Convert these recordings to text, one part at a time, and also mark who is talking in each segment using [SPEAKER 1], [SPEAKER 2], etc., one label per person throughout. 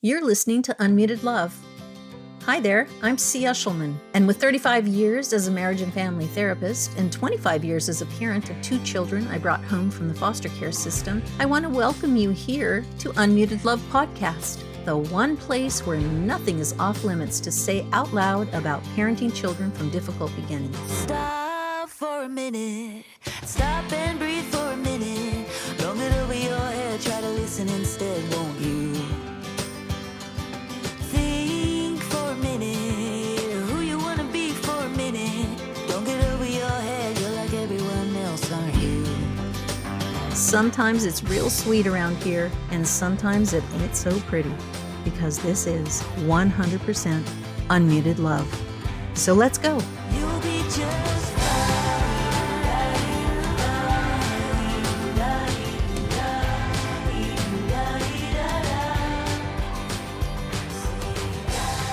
[SPEAKER 1] You're listening to Unmuted Love. Hi there, I'm C. Eshelman, and with 35 years as a marriage and family therapist and 25 years as a parent of 2 children I brought home from the foster care system, I want to welcome you here to Unmuted Love Podcast, the one place where nothing is off limits to say out loud about parenting children from difficult beginnings.
[SPEAKER 2] Stop for a minute, stop and breathe for a minute, long it over your head, try to listen instead, won't you? Think for a minute, who you want to be for a minute, don't get over your head, you're like everyone else, aren't you?
[SPEAKER 1] Sometimes it's real sweet around here, and sometimes it ain't so pretty, because this is 100% Unmuted Love. So let's go.
[SPEAKER 2] You'll be just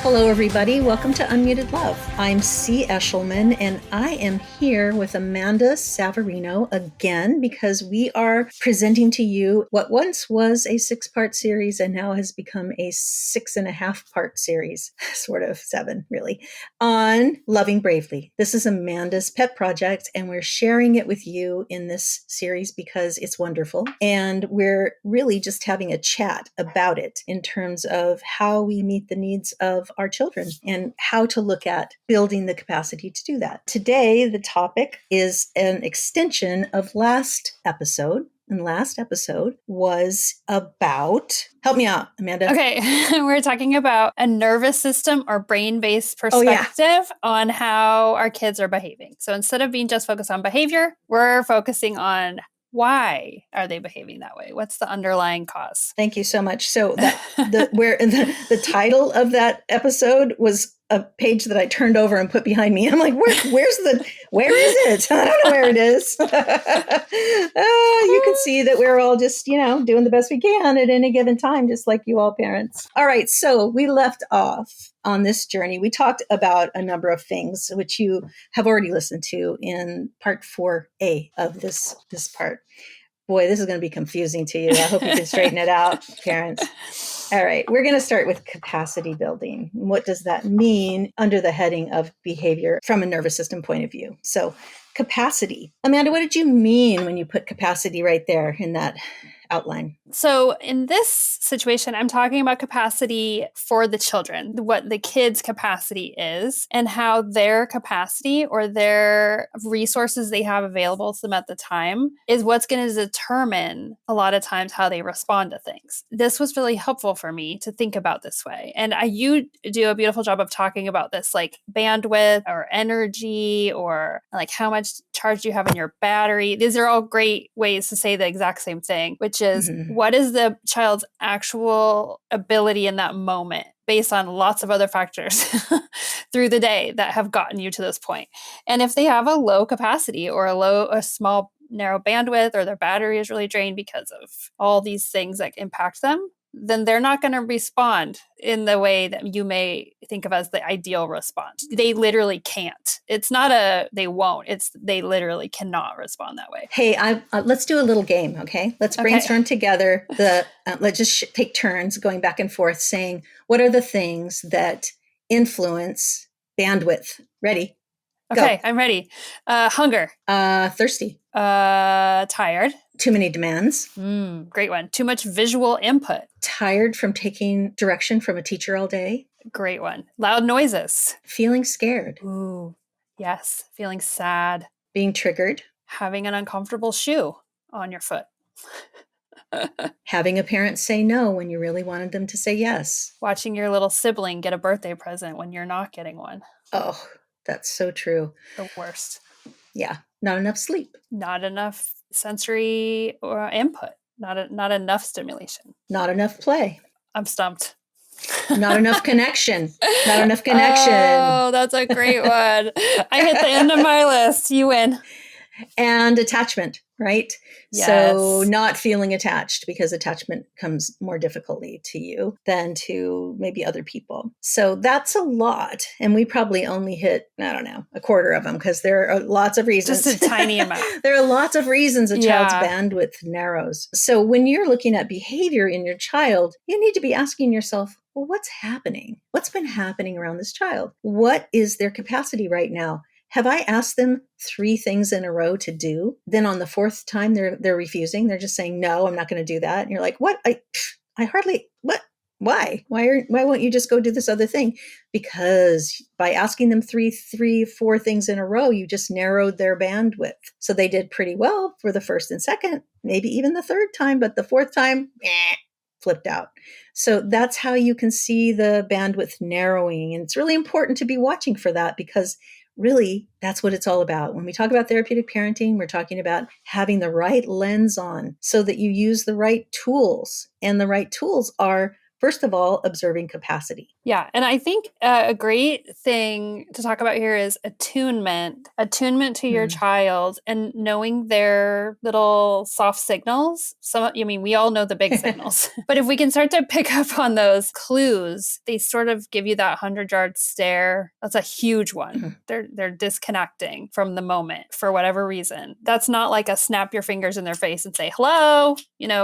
[SPEAKER 1] Hello, everybody. Welcome to Unmuted Love. I'm C. Eshelman, and I am here with Amanda Savarino again because we are presenting to you what once was a 6-part series and now has become a 6.5-part series, sort of 7, really, on Loving Bravely. This is Amanda's pet project, and we're sharing it with you in this series because it's wonderful. And we're really just having a chat about it in terms of how we meet the needs of our children and how to look at building the capacity to do that. Today, the topic is an extension of last episode. And last episode was about, help me out, Amanda.
[SPEAKER 3] Okay, we're talking about a nervous system or brain-based perspective on how our kids are behaving. So instead of being just focused on behavior, we're focusing on why are they behaving that way? What's the underlying cause?
[SPEAKER 1] Thank you so much. So the title of that episode was a page that I turned over and put behind me. I'm like, where is it? I don't know where it is. You can see that we're all just, doing the best we can at any given time, just like you all parents. All right. So we left off on this journey. We talked about a number of things, which you have already listened to in part 4A of this part. Boy, this is going to be confusing to you. I hope you can straighten it out, parents. All right, we're going to start with capacity building. What does that mean under the heading of behavior from a nervous system point of view? So capacity. Amanda, what did you mean when you put capacity right there in that outline?
[SPEAKER 3] So in this situation, I'm talking about capacity for the children, what the kids' capacity is, and how their capacity or their resources they have available to them at the time is what's going to determine a lot of times how they respond to things. This was really helpful for me to think about this way. And you do a beautiful job of talking about this, like bandwidth or energy or like how much charge you have in your battery. These are all great ways to say the exact same thing, which is what is the child's actual ability in that moment based on lots of other factors through the day that have gotten you to this point. And if they have a low capacity or a small narrow bandwidth, or their battery is really drained because of all these things that impact them, then they're not going to respond in the way that you may think of as the ideal response. They literally can't. It's not they won't. It's they literally cannot respond that way.
[SPEAKER 1] Hey, let's do a little game, okay? Let's brainstorm together. Let's just take turns going back and forth saying, what are the things that influence bandwidth? Ready?
[SPEAKER 3] Okay, I'm ready. Hunger.
[SPEAKER 1] Thirsty.
[SPEAKER 3] Tired.
[SPEAKER 1] Too many demands.
[SPEAKER 3] Great one. Too much visual input.
[SPEAKER 1] Tired from taking direction from a teacher all day.
[SPEAKER 3] Great one. Loud noises.
[SPEAKER 1] Feeling scared.
[SPEAKER 3] Ooh, yes. Feeling sad.
[SPEAKER 1] Being triggered.
[SPEAKER 3] Having an uncomfortable shoe on your foot.
[SPEAKER 1] Having a parent say no when you really wanted them to say yes.
[SPEAKER 3] Watching your little sibling get a birthday present when you're not getting one.
[SPEAKER 1] Oh, that's so true.
[SPEAKER 3] The worst.
[SPEAKER 1] Yeah. Not enough sleep.
[SPEAKER 3] Not enough sensory or input. Not enough stimulation.
[SPEAKER 1] Not enough play.
[SPEAKER 3] I'm stumped.
[SPEAKER 1] Not enough connection. Not enough connection.
[SPEAKER 3] Oh, that's a great one. I hit the end of my list. You win.
[SPEAKER 1] And attachment, right?
[SPEAKER 3] Yes.
[SPEAKER 1] So not feeling attached, because attachment comes more difficultly to you than to maybe other people. So that's a lot. And we probably only hit, I don't know, a quarter of them, because there are lots of reasons.
[SPEAKER 3] Just a tiny amount.
[SPEAKER 1] There are lots of reasons a child's
[SPEAKER 3] Yeah.
[SPEAKER 1] bandwidth narrows. So when you're looking at behavior in your child, you need to be asking yourself, well, what's happening? What's been happening around this child? What is their capacity right now? Have I asked them 3 things in a row to do? Then on the 4th time, they're refusing. They're just saying, no, I'm not going to do that. And you're like, what? I hardly, what? Why? Why won't you just go do this other thing? Because by asking them 4 things in a row, you just narrowed their bandwidth. So they did pretty well for the 1st and 2nd, maybe even the 3rd time, but the 4th time, flipped out. So that's how you can see the bandwidth narrowing. And it's really important to be watching for that, because really, that's what it's all about. When we talk about therapeutic parenting, we're talking about having the right lens on so that you use the right tools. And the right tools are, first of all, observing capacity.
[SPEAKER 3] Yeah. And I think a great thing to talk about here is attunement to your child and knowing their little soft signals. We all know the big signals, but if we can start to pick up on those clues, they sort of give you that 100-yard stare. That's a huge one. They're disconnecting from the moment for whatever reason. That's not like a snap your fingers in their face and say, hello,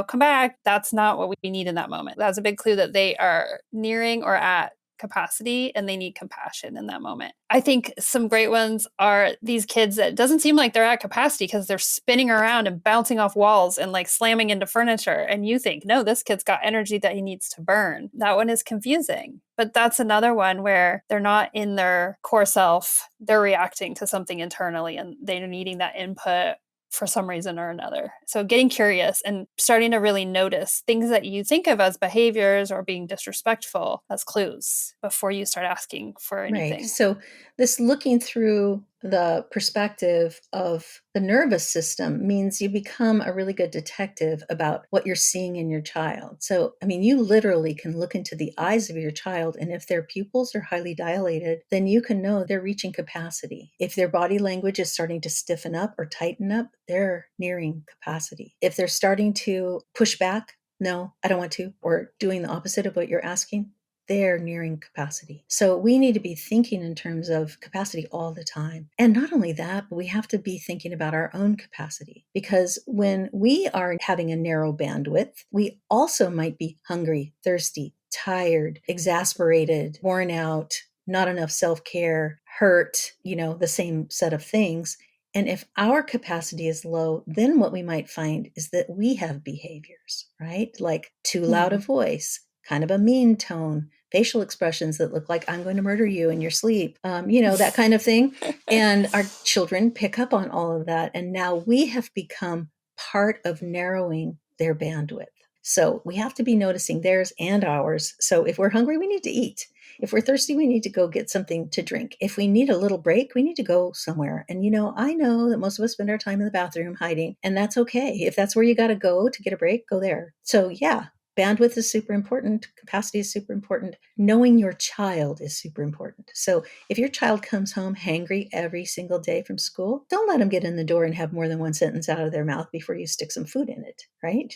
[SPEAKER 3] come back. That's not what we need in that moment. That's a big clue that they are nearing or at capacity and they need compassion in that moment. I think some great ones are these kids that doesn't seem like they're at capacity because they're spinning around and bouncing off walls and like slamming into furniture. And you think, no, this kid's got energy that he needs to burn. That one is confusing. But that's another one where they're not in their core self. They're reacting to something internally and they're needing that input for some reason or another. So getting curious and starting to really notice things that you think of as behaviors or being disrespectful as clues before you start asking for anything.
[SPEAKER 1] Right. So this looking through the perspective of the nervous system means you become a really good detective about what you're seeing in your child. So, you literally can look into the eyes of your child, and if their pupils are highly dilated, then you can know they're reaching capacity. If their body language is starting to stiffen up or tighten up, they're nearing capacity. If they're starting to push back, no, I don't want to, or doing the opposite of what you're asking, they're nearing capacity. So we need to be thinking in terms of capacity all the time. And not only that, but we have to be thinking about our own capacity, because when we are having a narrow bandwidth, we also might be hungry, thirsty, tired, exasperated, worn out, not enough self-care, hurt, the same set of things. And if our capacity is low, then what we might find is that we have behaviors, right? Like too loud a voice, kind of a mean tone, facial expressions that look like I'm going to murder you in your sleep, that kind of thing. And our children pick up on all of that. And now we have become part of narrowing their bandwidth. So we have to be noticing theirs and ours. So if we're hungry, we need to eat. If we're thirsty, we need to go get something to drink. If we need a little break, we need to go somewhere. And, I know that most of us spend our time in the bathroom hiding, and that's okay. If that's where you got to go to get a break, go there. So yeah, bandwidth is super important. Capacity is super important. Knowing your child is super important. So if your child comes home hangry every single day from school, don't let them get in the door and have more than one sentence out of their mouth before you stick some food in it, right?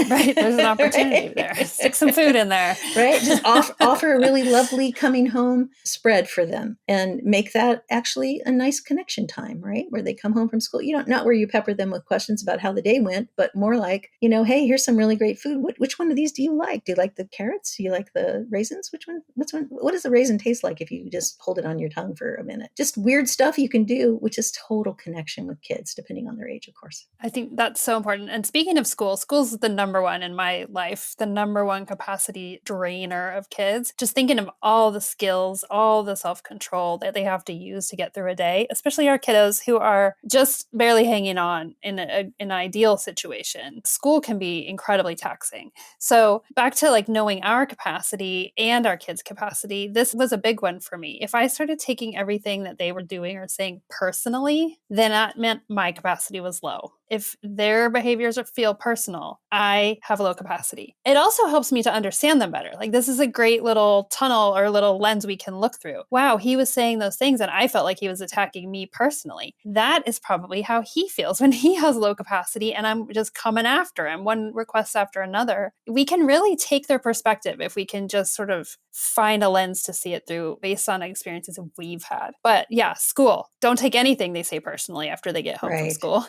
[SPEAKER 3] Right. There's an opportunity there. Stick some food in there.
[SPEAKER 1] Right. Just offer a really lovely coming home spread for them and make that actually a nice connection time, right? Where they come home from school. Not where you pepper them with questions about how the day went, but more like, hey, here's some really great food. Which one of these do you like? Do you like the carrots? Do you like the raisins? Which one? What does the raisin taste like if you just hold it on your tongue for a minute? Just weird stuff you can do, which is total connection with kids, depending on their age, of course.
[SPEAKER 3] I think that's so important. And speaking of school's the number one in my life, the number one capacity drainer of kids. Just thinking of all the skills, all the self-control that they have to use to get through a day, especially our kiddos who are just barely hanging on in an ideal situation. School can be incredibly taxing. So back to like knowing our capacity and our kids' capacity, this was a big one for me. If I started taking everything that they were doing or saying personally, then that meant my capacity was low. if their behaviors feel personal, I have low capacity. It also helps me to understand them better. Like, this is a great little tunnel or little lens we can look through. Wow, he was saying those things and I felt like he was attacking me personally. That is probably how he feels when he has low capacity and I'm just coming after him, one request after another. We can really take their perspective if we can just sort of find a lens to see it through based on experiences we've had. But yeah, school. Don't take anything they say personally after they get home from school.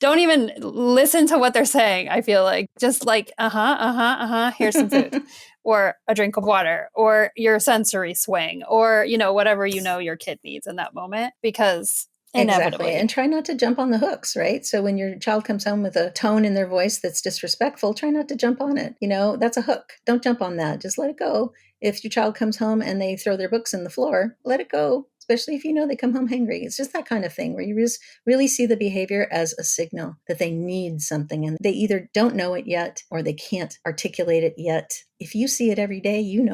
[SPEAKER 3] Don't even listen to what they're saying. I feel like just like, here's some food or a drink of water or your sensory swing or, whatever your kid needs in that moment, because inevitably.
[SPEAKER 1] Exactly. And try not to jump on the hooks, right? So when your child comes home with a tone in their voice that's disrespectful, try not to jump on it. That's a hook. Don't jump on that. Just let it go. If your child comes home and they throw their books in the floor, let it go, especially if they come home hangry. It's just that kind of thing where you just really see the behavior as a signal that they need something and they either don't know it yet or they can't articulate it yet. If you see it every day, you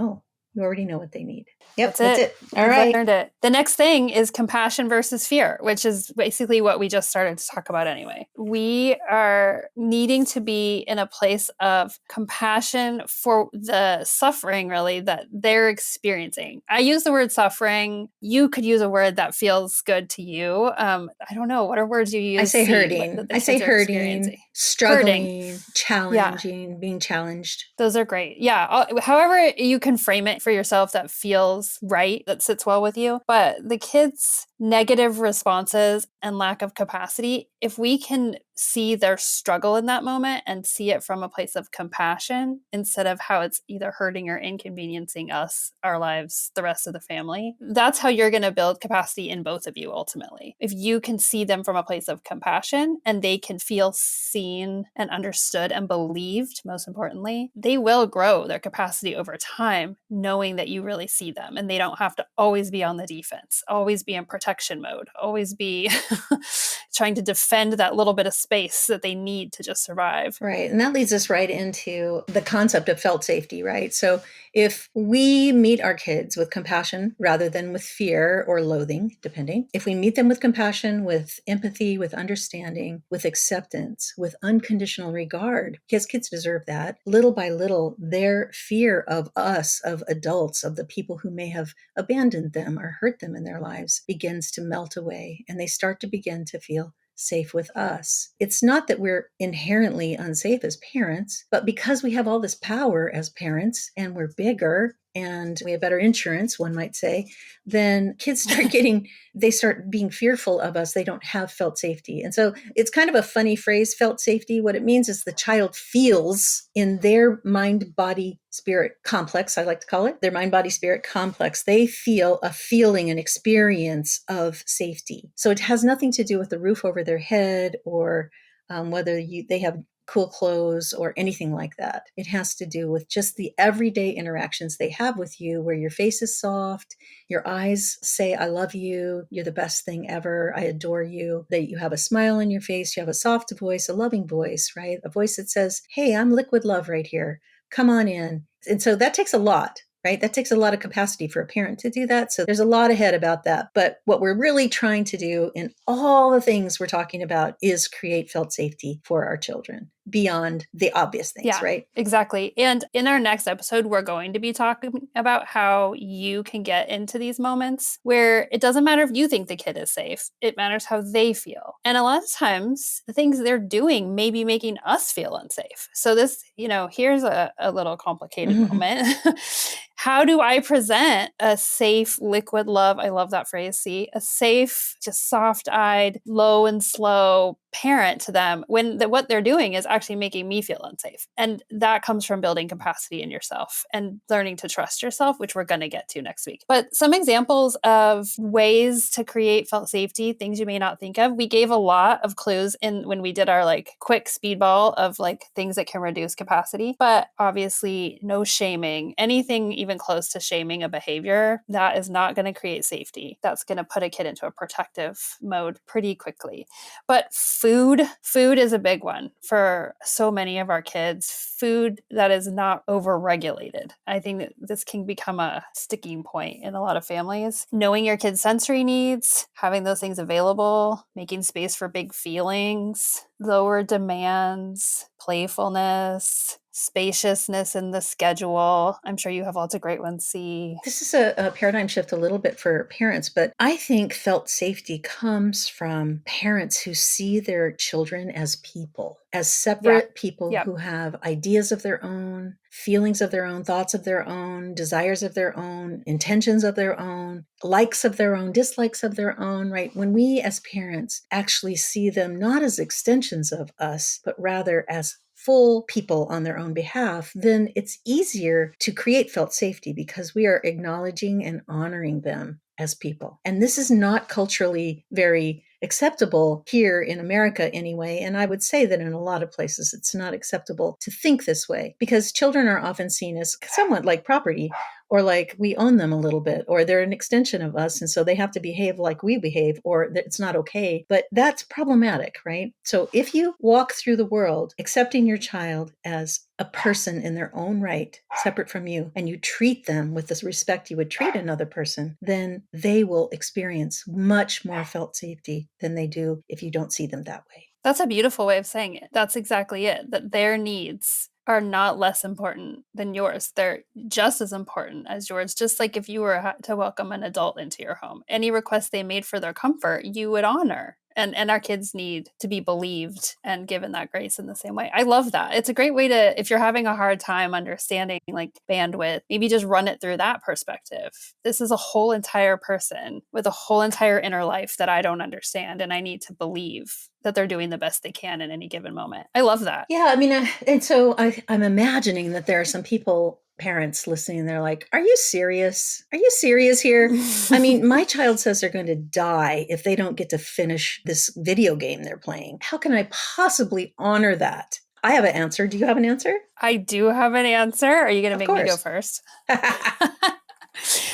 [SPEAKER 1] already know what they need. Yep, that's it. All right.
[SPEAKER 3] Learned it. The next thing is compassion versus fear, which is basically what we just started to talk about anyway. We are needing to be in a place of compassion for the suffering, really, that they're experiencing. I use the word suffering. You could use a word that feels good to you. I don't know. What are words you use?
[SPEAKER 1] I say hurting. I say hurting, struggling, challenging, being challenged.
[SPEAKER 3] Those are great. Yeah. However you can frame it for yourself that feels right, that sits well with you. But the kids' negative responses and lack of capacity, if we can see their struggle in that moment and see it from a place of compassion instead of how it's either hurting or inconveniencing us, our lives, the rest of the family, that's how you're going to build capacity in both of you ultimately. If you can see them from a place of compassion and they can feel seen and understood and believed, most importantly, they will grow their capacity over time, knowing that you really see them and they don't have to always be on the defense, always be in protection mode, always be trying to defend that little bit of space that they need to just survive.
[SPEAKER 1] Right. And that leads us right into the concept of felt safety, right? So if we meet our kids with compassion rather than with fear or loathing, depending, if we meet them with compassion, with empathy, with understanding, with acceptance, with unconditional regard, because kids deserve that, little by little, their fear of us, of adults, of the people who may have abandoned them or hurt them in their lives begins to melt away and they start to begin to feel safe with us. It's not that we're inherently unsafe as parents, but because we have all this power as parents and we're bigger and we have better insurance, one might say, then kids they start being fearful of us. They don't have felt safety. And so it's kind of a funny phrase, felt safety. What it means is the child feels in their mind, body, spirit complex, I like to call it, their mind, body, spirit complex. They feel a feeling, an experience of safety. So it has nothing to do with the roof over their head or whether they have cool clothes or anything like that. It has to do with just the everyday interactions they have with you where your face is soft, your eyes say, I love you, you're the best thing ever, I adore you, that you have a smile on your face, you have a soft voice, a loving voice, right? A voice that says, hey, I'm liquid love right here. Come on in. And so that takes a lot, right? That takes a lot of capacity for a parent to do that. So there's a lot ahead about that. But what we're really trying to do in all the things we're talking about is create felt safety for our children beyond the obvious things, right?
[SPEAKER 3] Exactly. And in our next episode, we're going to be talking about how you can get into these moments where it doesn't matter if you think the kid is safe. It matters how they feel. And a lot of times the things they're doing may be making us feel unsafe. So this, here's a little complicated moment. How do I present a safe liquid love? I love that phrase. See, a safe, just soft-eyed, low and slow parent to them when what they're doing is actually making me feel unsafe. And that comes from building capacity in yourself and learning to trust yourself, which we're going to get to next week. But some examples of ways to create felt safety, things you may not think of. We gave a lot of clues when we did our quick speedball of things that can reduce capacity, but obviously no shaming, anything even close to shaming a behavior that is not going to create safety. That's going to put a kid into a protective mode pretty quickly. But Food is a big one for so many of our kids. Food that is not over-regulated. I think that this can become a sticking point in a lot of families. Knowing your kids' sensory needs, having those things available, making space for big feelings, lower demands, playfulness, spaciousness in the schedule. I'm sure you have lots of great ones, C.
[SPEAKER 1] This is a paradigm shift a little bit for parents, but I think felt safety comes from parents who see their children as people, as separate people
[SPEAKER 3] Yep.
[SPEAKER 1] who have ideas of their own, feelings of their own, thoughts of their own, desires of their own, intentions of their own, likes of their own, dislikes of their own, right? When we as parents actually see them not as extensions of us, but rather as full people on their own behalf, then it's easier to create felt safety because we are acknowledging and honoring them as people. And this is not culturally very acceptable here in America anyway. And I would say that in a lot of places, it's not acceptable to think this way because children are often seen as somewhat like property, or like we own them a little bit, or they're an extension of us. And so they have to behave like we behave, or that it's not okay. But that's problematic, right? So if you walk through the world accepting your child as a person in their own right, separate from you, and you treat them with the respect you would treat another person, then they will experience much more felt safety than they do if you don't see them that way.
[SPEAKER 3] That's a beautiful way of saying it. That's exactly it, that their needs are not less important than yours. They're just as important as yours. Just like if you were to welcome an adult into your home, any request they made for their comfort, you would honor. And our kids need to be believed and given that grace in the same way. I love that. It's a great way to, if you're having a hard time understanding like bandwidth, maybe just run it through that perspective. This is a whole entire person with a whole entire inner life that I don't understand. And I need to believe that they're doing the best they can in any given moment. I love that.
[SPEAKER 1] Yeah, I mean, and so I'm imagining that there are some people, parents listening, they're like, are you serious? Are you serious here? I mean, my child says they're going to die if they don't get to finish this video game they're playing. How can I possibly honor that? I have an answer. Do you have an answer?
[SPEAKER 3] I do have an answer. Are you going to make me go first?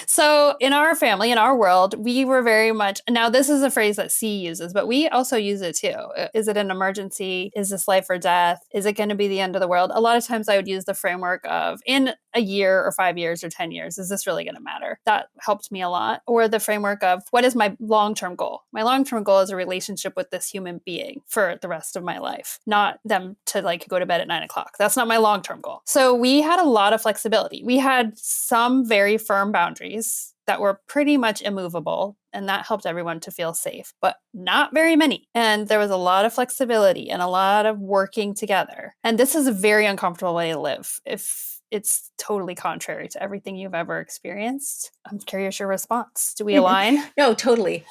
[SPEAKER 3] So in our family, in our world, we were very much, now this is a phrase that C uses, but we also use it too. Is it an emergency? Is this life or death? Is it going to be the end of the world? A lot of times I would use the framework of in a year or 5 years or 10 years, is this really going to matter? That helped me a lot. Or the framework of what is my long-term goal? My long-term goal is a relationship with this human being for the rest of my life, not them to like go to bed at 9 o'clock. That's not my long-term goal. So we had a lot of flexibility. We had some very firm boundaries that were pretty much immovable, and that helped everyone to feel safe, but not very many. And there was a lot of flexibility and a lot of working together. And this is a very uncomfortable way to live if it's totally contrary to everything you've ever experienced. I'm curious your response. Do we align?
[SPEAKER 1] No, totally.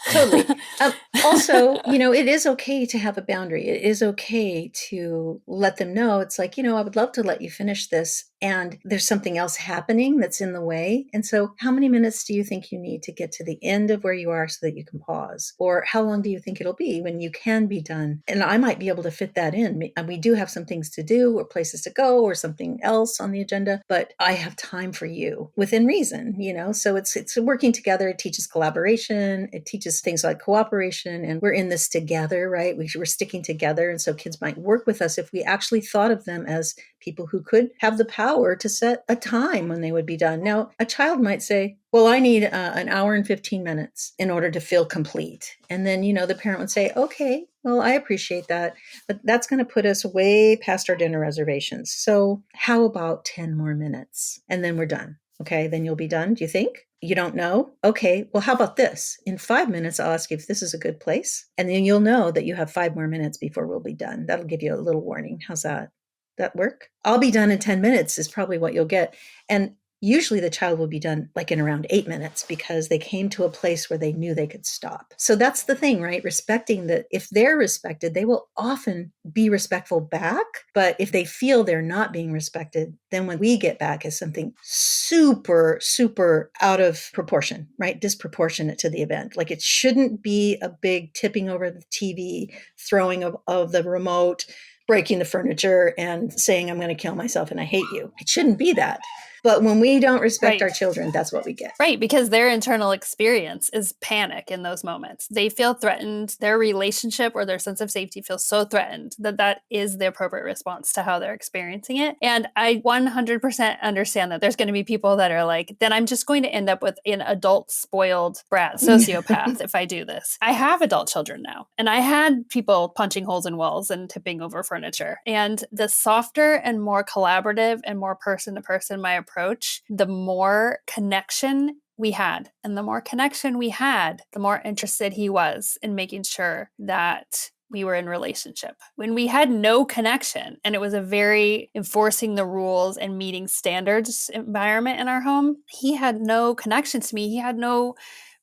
[SPEAKER 1] Also, it is okay to have a boundary. It is okay to let them know. It's like, I would love to let you finish this, and there's something else happening that's in the way. And so how many minutes do you think you need to get to the end of where you are so that you can pause? Or how long do you think it'll be when you can be done? And I might be able to fit that in. And we do have some things to do or places to go or something else on the agenda, but I have time for you within reason, so it's working together. It teaches collaboration. It teaches things like cooperation, and we're in this together, right? We're sticking together. And so kids might work with us if we actually thought of them as people who could have the power to set a time when they would be done. Now, a child might say, well, I need an hour and 15 minutes in order to feel complete. And then, the parent would say, okay, well, I appreciate that, but that's going to put us way past our dinner reservations. So how about 10 more minutes? And then we're done. Okay, then you'll be done. Do you think? You don't know? Okay, well, how about this? In 5 minutes, I'll ask you if this is a good place. And then you'll know that you have 5 more minutes before we'll be done. That'll give you a little warning. How's that? That work? I'll be done in 10 minutes is probably what you'll get. And usually the child will be done like in around 8 minutes because they came to a place where they knew they could stop. So that's the thing, right? Respecting that if they're respected, they will often be respectful back. But if they feel they're not being respected, then when we get back is something super, super out of proportion, right? Disproportionate to the event. Like it shouldn't be a big tipping over the TV, throwing of the remote, breaking the furniture and saying, I'm going to kill myself and I hate you. It shouldn't be that. But when we don't respect
[SPEAKER 3] Right.
[SPEAKER 1] our children, that's what we get.
[SPEAKER 3] Right, because their internal experience is panic in those moments. They feel threatened. Their relationship or their sense of safety feels so threatened that that is the appropriate response to how they're experiencing it. And I 100% understand that there's going to be people that are like, then I'm just going to end up with an adult spoiled brat sociopath if I do this. I have adult children now, and I had people punching holes in walls and tipping over furniture. And the softer and more collaborative and more person to person my approach, the more connection we had. And the more connection we had, the more interested he was in making sure that we were in relationship. When we had no connection and it was a very enforcing the rules and meeting standards environment in our home, he had no connection to me. He had no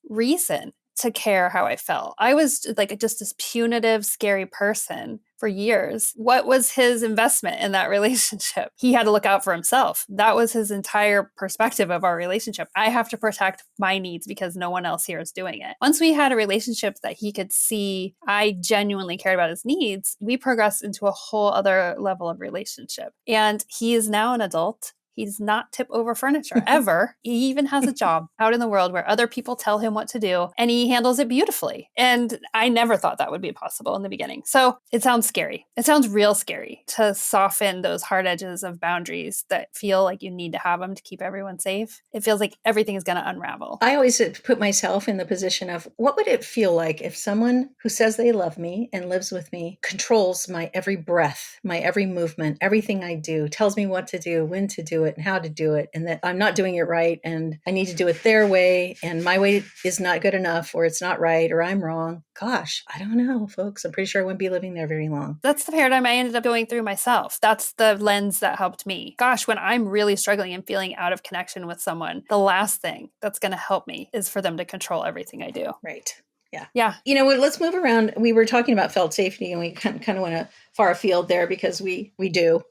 [SPEAKER 3] reason to care how I felt. I was like just this punitive, scary person for years. What was his investment in that relationship? He had to look out for himself. That was his entire perspective of our relationship. I have to protect my needs because no one else here is doing it. Once we had a relationship that he could see I genuinely cared about his needs, we progressed into a whole other level of relationship. And he is now an adult. He's not tip over furniture ever. He even has a job out in the world where other people tell him what to do, and he handles it beautifully. And I never thought that would be possible in the beginning. So it sounds scary. It sounds real scary to soften those hard edges of boundaries that feel like you need to have them to keep everyone safe. It feels like everything is going to unravel.
[SPEAKER 1] I always put myself in the position of what would it feel like if someone who says they love me and lives with me controls my every breath, my every movement, everything I do, tells me what to do, when to do it, and how to do it, and that I'm not doing it right, and I need to do it their way, and my way is not good enough, or it's not right, or I'm wrong. Gosh, I don't know, folks. I'm pretty sure I wouldn't be living there very long.
[SPEAKER 3] That's the paradigm I ended up going through myself. That's the lens that helped me. Gosh, when I'm really struggling and feeling out of connection with someone, the last thing that's going to help me is for them to control everything I do.
[SPEAKER 1] Right. Yeah.
[SPEAKER 3] Yeah.
[SPEAKER 1] You know, let's move around. We were talking about felt safety, and we kind of went far afield there because we do.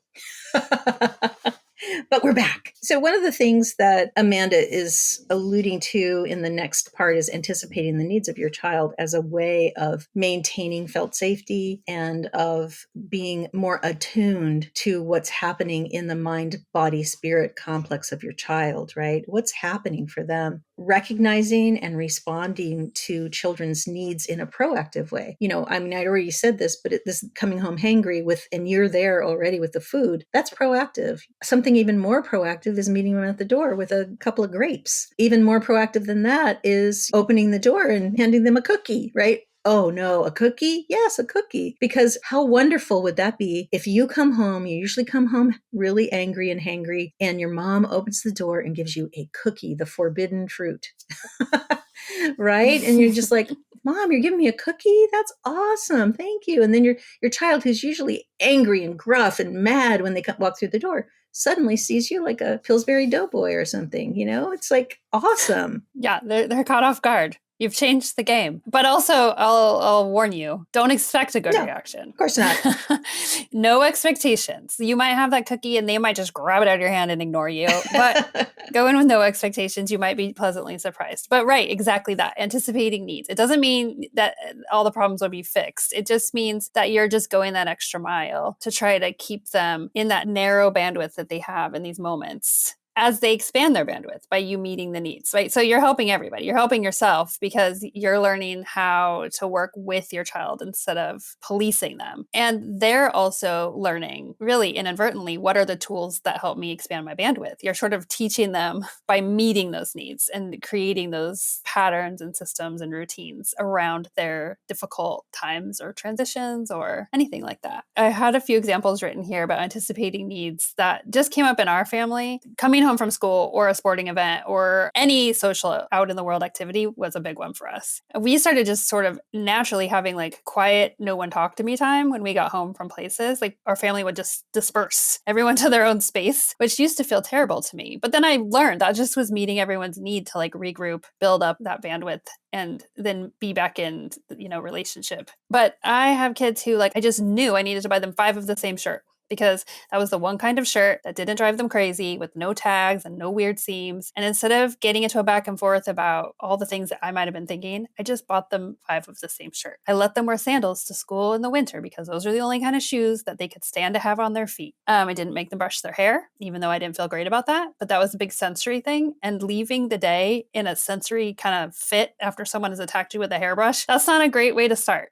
[SPEAKER 1] But we're back. So one of the things that Amanda is alluding to in the next part is anticipating the needs of your child as a way of maintaining felt safety and of being more attuned to what's happening in the mind, body, spirit complex of your child, right? What's happening for them? Recognizing and responding to children's needs in a proactive way. You know, I mean, I already said this, but this coming home hangry and you're there already with the food, that's proactive. Something even more proactive is meeting them at the door with a couple of grapes. Even more proactive than that is opening the door and handing them a cookie, right? Oh no, a cookie? Yes, a cookie. Because how wonderful would that be if you come home, you usually come home really angry and hangry, and your mom opens the door and gives you a cookie, the forbidden fruit. Right? And you're just like, Mom, you're giving me a cookie? That's awesome. Thank you. And then your child, who's usually angry and gruff and mad when they walk through the door, suddenly sees you like a Pillsbury Doughboy or something. You know, it's like awesome.
[SPEAKER 3] Yeah, they're caught off guard. You've changed the game. But also, I'll warn you, don't expect a good reaction.
[SPEAKER 1] Of course not.
[SPEAKER 3] No expectations. You might have that cookie and they might just grab it out of your hand and ignore you. But go in with no expectations. You might be pleasantly surprised. But right, exactly that. Anticipating needs. It doesn't mean that all the problems will be fixed. It just means that you're just going that extra mile to try to keep them in that narrow bandwidth that they have in these moments, as they expand their bandwidth by you meeting the needs, right? So you're helping everybody. You're helping yourself because you're learning how to work with your child instead of policing them. And they're also learning, really inadvertently, what are the tools that help me expand my bandwidth? You're sort of teaching them by meeting those needs and creating those patterns and systems and routines around their difficult times or transitions or anything like that. I had a few examples written here about anticipating needs that just came up in our family. Coming home from school or a sporting event or any social out in the world activity was a big one for us. We started just sort of naturally having like quiet, no one talk to me time when we got home from places. Like our family would just disperse, everyone to their own space, which used to feel terrible to me. But then I learned that just was meeting everyone's need to like regroup, build up that bandwidth, and then be back in, relationship. But I have kids who like, I just knew I needed to buy them 5 of the same shirt. because that was the one kind of shirt that didn't drive them crazy, with no tags and no weird seams. And instead of getting into a back and forth about all the things that I might have been thinking, I just bought them 5 of the same shirt. I let them wear sandals to school in the winter because those are the only kind of shoes that they could stand to have on their feet. I didn't make them brush their hair, even though I didn't feel great about that, but that was a big sensory thing. And leaving the day in a sensory kind of fit after someone has attacked you with a hairbrush, that's not a great way to start.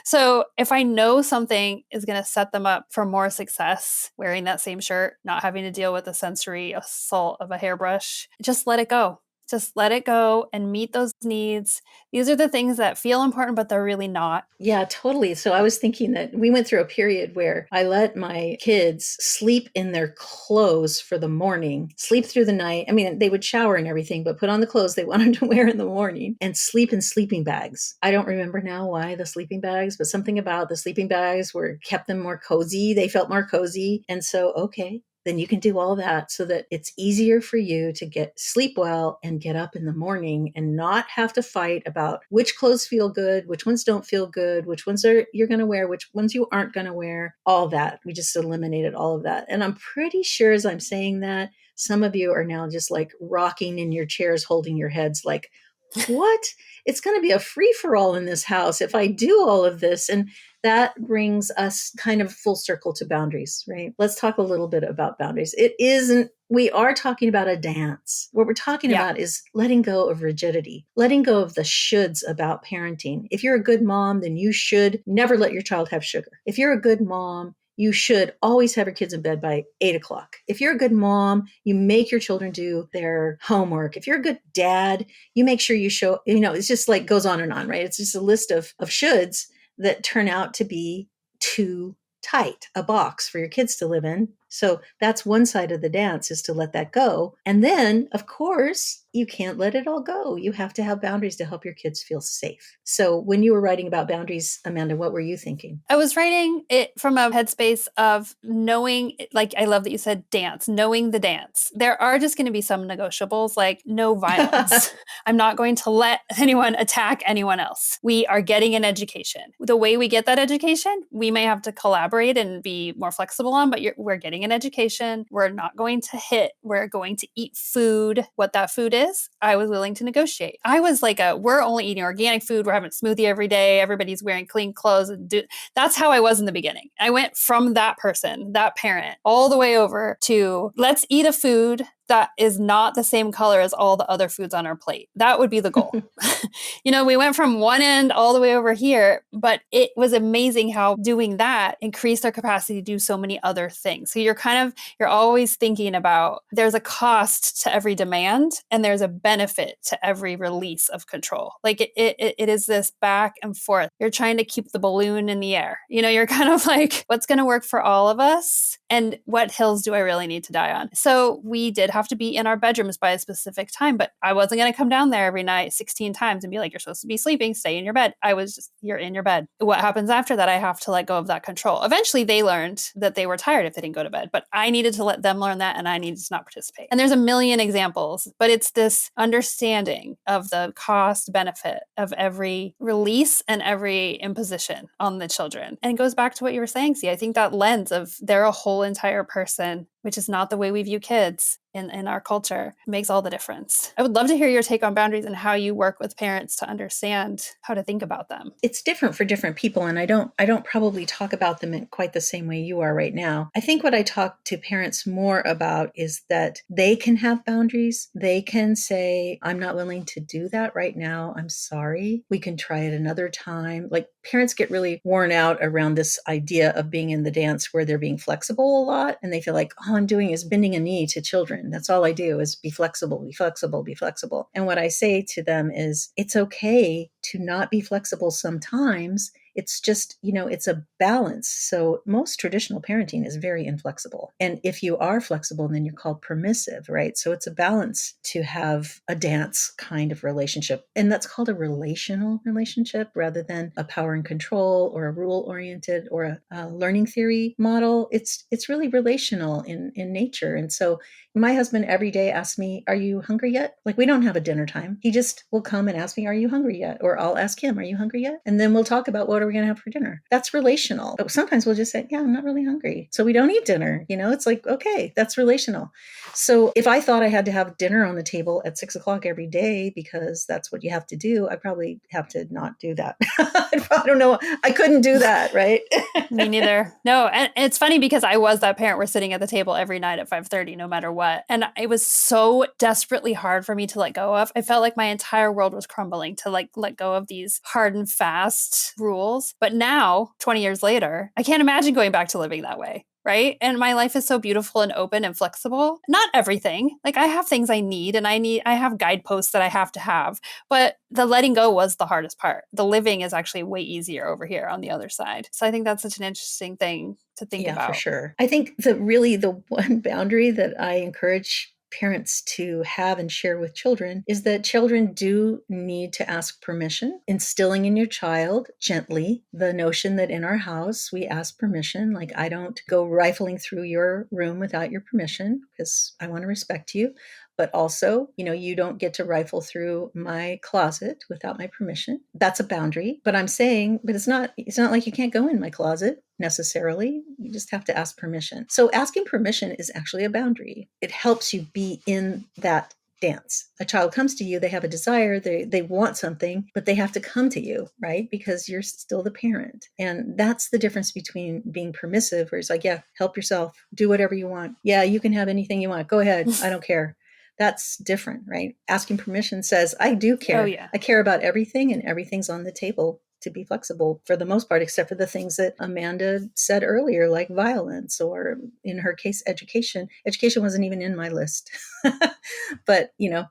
[SPEAKER 3] So if I know something is going to set them up for more success wearing that same shirt, not having to deal with the sensory assault of a hairbrush, just let it go. Just let it go and meet those needs. These are the things that feel important, but they're really not.
[SPEAKER 1] Yeah, totally. So I was thinking that we went through a period where I let my kids sleep in their clothes for the morning, sleep through the night. I mean, they would shower and everything, but put on the clothes they wanted to wear in the morning and sleep in sleeping bags. I don't remember now why the sleeping bags, but something about the sleeping bags kept them more cozy. They felt more cozy. And so, okay, then you can do all that so that it's easier for you to sleep well and get up in the morning and not have to fight about which clothes feel good, which ones don't feel good, which ones you're going to wear, which ones you aren't going to wear, all that. We just eliminated all of that. And I'm pretty sure as I'm saying that, some of you are now just like rocking in your chairs, holding your heads like, what? It's going to be a free for all in this house if I do all of this. And that brings us kind of full circle to boundaries, right? Let's talk a little bit about boundaries. We are talking about a dance. What we're talking about is letting go of rigidity, letting go of the shoulds about parenting. If you're a good mom, then you should never let your child have sugar. If you're a good mom, you should always have your kids in bed by 8:00. If you're a good mom, you make your children do their homework. If you're a good dad, you make sure you show, it's just like goes on and on, right? It's just a list of shoulds that turn out to be too tight, a box for your kids to live in. So that's one side of the dance, is to let that go. And then, of course, you can't let it all go. You have to have boundaries to help your kids feel safe. So when you were writing about boundaries, Amanda, what were you thinking?
[SPEAKER 3] I was writing it from a headspace of knowing, like, I love that you said dance, knowing the dance. There are just going to be some negotiables, like no violence. I'm not going to let anyone attack anyone else. We are getting an education. The way we get that education, we may have to collaborate and be more flexible on, but we're getting an education. We're not going to hit. We're going to eat food. What that food is, I was willing to negotiate. I was like, we're only eating organic food. We're having a smoothie every day. Everybody's wearing clean clothes. That's how I was in the beginning. I went from that person, that parent, all the way over to let's eat a food that is not the same color as all the other foods on our plate. That would be the goal. We went from one end all the way over here, but it was amazing how doing that increased our capacity to do so many other things. So you're always thinking about, there's a cost to every demand and there's a benefit to every release of control. Like it is this back and forth. You're trying to keep the balloon in the air. You're kind of like, what's going to work for all of us? And what hills do I really need to die on? So we did have to be in our bedrooms by a specific time, but I wasn't going to come down there every night 16 times and be like, you're supposed to be sleeping, stay in your bed. I was just, you're in your bed. What happens after that? I have to let go of that control. Eventually they learned that they were tired if they didn't go to bed, but I needed to let them learn that, and I needed to not participate. And there's a million examples, but it's this understanding of the cost benefit of every release and every imposition on the children. And it goes back to what you were saying, See. I think that lens of they're a whole entire person, which is not the way we view kids in our culture, makes all the difference. I would love to hear your take on boundaries and how you work with parents to understand how to think about them.
[SPEAKER 1] It's different for different people, and I don't probably talk about them in quite the same way you are right now. I think what I talk to parents more about is that they can have boundaries. They can say, I'm not willing to do that right now. I'm sorry. We can try it another time. Like, parents get really worn out around this idea of being in the dance where they're being flexible a lot, and they feel like, all I'm doing is bending a knee to children. That's all I do is be flexible, be flexible, be flexible. And what I say to them is, it's okay to not be flexible sometimes. It's just, it's a balance. So most traditional parenting is very inflexible. And if you are flexible, then you're called permissive, right? So it's a balance to have a dance kind of relationship. And that's called a relational relationship rather than a power and control or a rule oriented or a learning theory model. It's really relational in nature. And so my husband every day asks me, are you hungry yet? Like, we don't have a dinner time. He just will come and ask me, are you hungry yet? Or I'll ask him, are you hungry yet? And then we'll talk about what what are we going to have for dinner? That's relational. But sometimes we'll just say, yeah, I'm not really hungry, so we don't eat dinner. It's like, okay, that's relational. So if I thought I had to have dinner on the table at 6 o'clock every day because that's what you have to do, I probably have to not do that. I don't know. I couldn't do that, right?
[SPEAKER 3] Me neither. No, and it's funny because I was that parent. We're sitting at the table every night at 5:30, no matter what. And it was so desperately hard for me to let go of. I felt like my entire world was crumbling to let go of these hard and fast rules. But now, 20 years later, I can't imagine going back to living that way. Right. And my life is so beautiful and open and flexible. Not everything. Like I have things I need and I have guideposts that I have to have. But the letting go was the hardest part. The living is actually way easier over here on the other side. So I think that's such an interesting thing to think about.
[SPEAKER 1] Yeah, for sure. I think the one boundary that I encourage parents to have and share with children is that children do need to ask permission, instilling in your child gently the notion that in our house we ask permission. Like, I don't go rifling through your room without your permission because I want to respect you. But also, you don't get to rifle through my closet without my permission. That's a boundary. But I'm saying, but it's not like you can't go in my closet necessarily. You just have to ask permission. So asking permission is actually a boundary. It helps you be in that dance. A child comes to you, they have a desire, they want something, but they have to come to you, right? Because you're still the parent. And that's the difference between being permissive, where it's like, yeah, help yourself, do whatever you want. Yeah, you can have anything you want. Go ahead. I don't care. That's different, right? Asking permission says, I do care.
[SPEAKER 3] Oh, yeah.
[SPEAKER 1] I care about everything, and everything's on the table to be flexible for the most part, except for the things that Amanda said earlier, like violence, or in her case, education. Education wasn't even in my list, but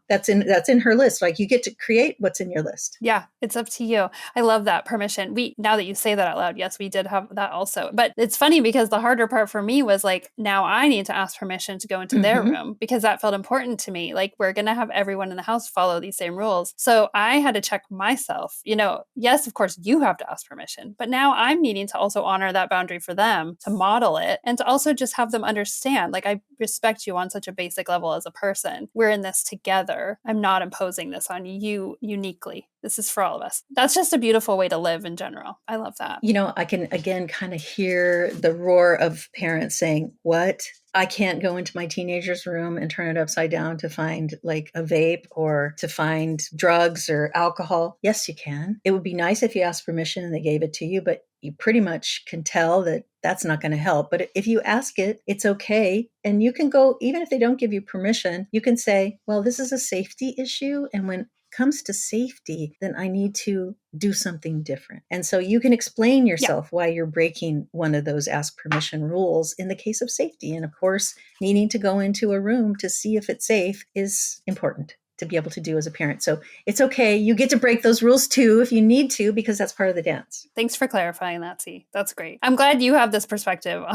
[SPEAKER 1] that's in her list. Like, you get to create what's in your list.
[SPEAKER 3] Yeah, it's up to you. I love that permission. Now that you say that out loud, yes, we did have that also. But it's funny because the harder part for me was like, now I need to ask permission to go into their room because that felt important to me. Like, we're going to have everyone in the house follow these same rules. So I had to check myself. Yes, of course, you have to ask permission, but now I'm needing to also honor that boundary for them, to model it, and to also just have them understand, like, I respect you on such a basic level as a person. We're in this together. I'm not imposing this on you uniquely. This is for all of us. That's just a beautiful way to live in general. I love that.
[SPEAKER 1] I can again kind of hear the roar of parents saying, what? I can't go into my teenager's room and turn it upside down to find like a vape or to find drugs or alcohol. Yes, you can. It would be nice if you asked permission and they gave it to you, but you pretty much can tell that that's not going to help. But if you ask it, it's okay. And you can go, even if they don't give you permission, you can say, well, this is a safety issue. And when comes to safety, then I need to do something different. And so you can explain yourself why you're breaking one of those ask permission rules in the case of safety. And of course, needing to go into a room to see if it's safe is important to be able to do as a parent. So it's okay. You get to break those rules too if you need to, because that's part of the dance.
[SPEAKER 3] Thanks for clarifying that, C. That's great. I'm glad you have this perspective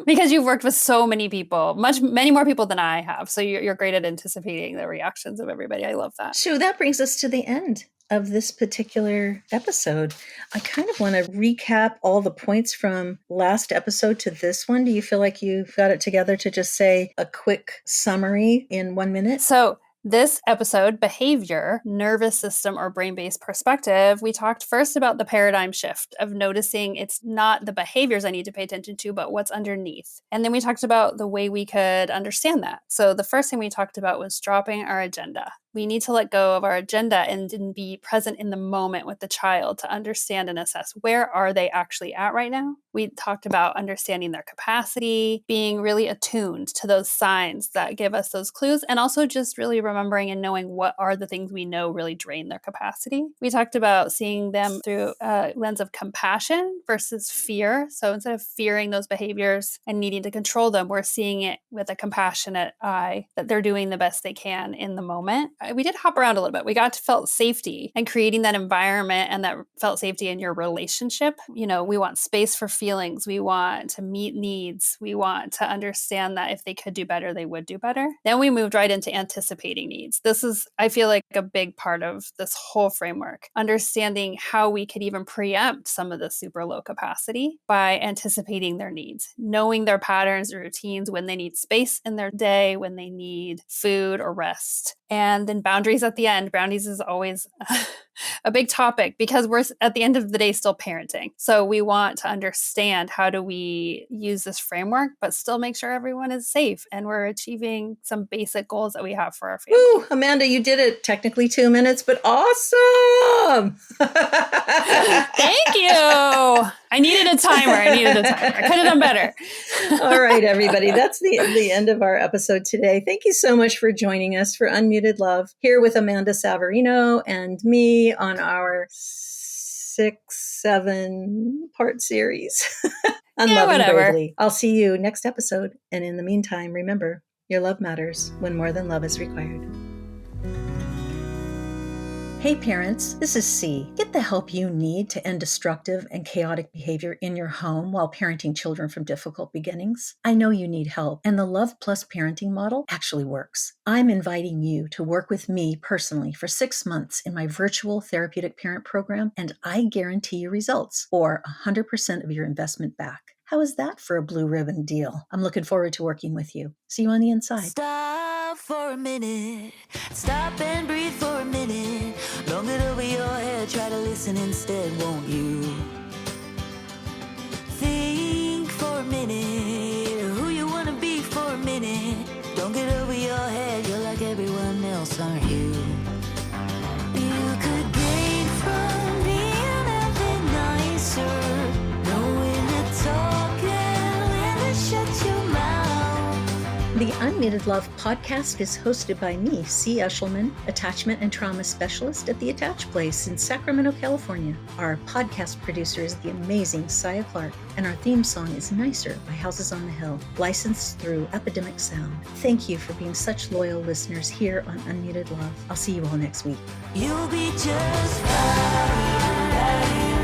[SPEAKER 3] because you've worked with so many people, many more people than I have. So you're great at anticipating the reactions of everybody. I love that.
[SPEAKER 1] So that brings us to the end of this particular episode. I kind of want to recap all the points from last episode to this one. Do you feel like you've got it together to just say a quick summary in 1 minute?
[SPEAKER 3] So this episode, behavior, nervous system, or brain-based perspective, we talked first about the paradigm shift of noticing it's not the behaviors I need to pay attention to, but what's underneath. And then we talked about the way we could understand that. So the first thing we talked about was dropping our agenda. We need to let go of our agenda and be present in the moment with the child to understand and assess where are they actually at right now. We talked about understanding their capacity, being really attuned to those signs that give us those clues, and also just really remembering and knowing what are the things we know really drain their capacity. We talked about seeing them through a lens of compassion versus fear. So instead of fearing those behaviors and needing to control them, we're seeing it with a compassionate eye that they're doing the best they can in the moment. We did hop around a little bit. We got to felt safety and creating that environment and that felt safety in your relationship. We want space for feelings. We want to meet needs. We want to understand that if they could do better, they would do better. Then we moved right into anticipating needs. This is, I feel like, a big part of this whole framework, understanding how we could even preempt some of the super low capacity by anticipating their needs, knowing their patterns or routines, when they need space in their day, when they need food or rest. And then boundaries at the end. Boundaries is always a big topic because we're at the end of the day still parenting. So we want to understand how do we use this framework, but still make sure everyone is safe and we're achieving some basic goals that we have for our family.
[SPEAKER 1] Ooh, Amanda, you did it. Technically 2 minutes, but awesome.
[SPEAKER 3] Thank you. I needed a timer. I could have done better.
[SPEAKER 1] All right, everybody. That's the end of our episode today. Thank you so much for joining us for Unmuted Love here with Amanda Savarino and me on our 7-part series. Unloving Bravely. I'll see you next episode. And in the meantime, remember, your love matters when more than love is required. Hey parents, this is C. Get the help you need to end destructive and chaotic behavior in your home while parenting children from difficult beginnings. I know you need help, and the Love Plus parenting model actually works. I'm inviting you to work with me personally for 6 months in my virtual therapeutic parent program, and I guarantee you results or 100% of your investment back. How is that for a blue ribbon deal? I'm looking forward to working with you. See you on the inside.
[SPEAKER 2] Stop for a minute. Stop and breathe for a minute. Long it over your head. Try to listen instead, won't you? Think for a minute. Who you want to be for a minute. Don't get over your head. You're like everyone else, aren't you? You could gain from being a bit nicer. Knowing to talk and when to shut your mouth.
[SPEAKER 1] The Unmuted Love podcast is hosted by me, C. Eshelman, attachment and trauma specialist at the Attach Place in Sacramento, California. Our podcast producer is the amazing Saya Clark, and our theme song is Nicer by Houses on the Hill, licensed through Epidemic Sound. Thank you for being such loyal listeners here on Unmuted Love. I'll see you all next week.
[SPEAKER 2] You'll be just fine.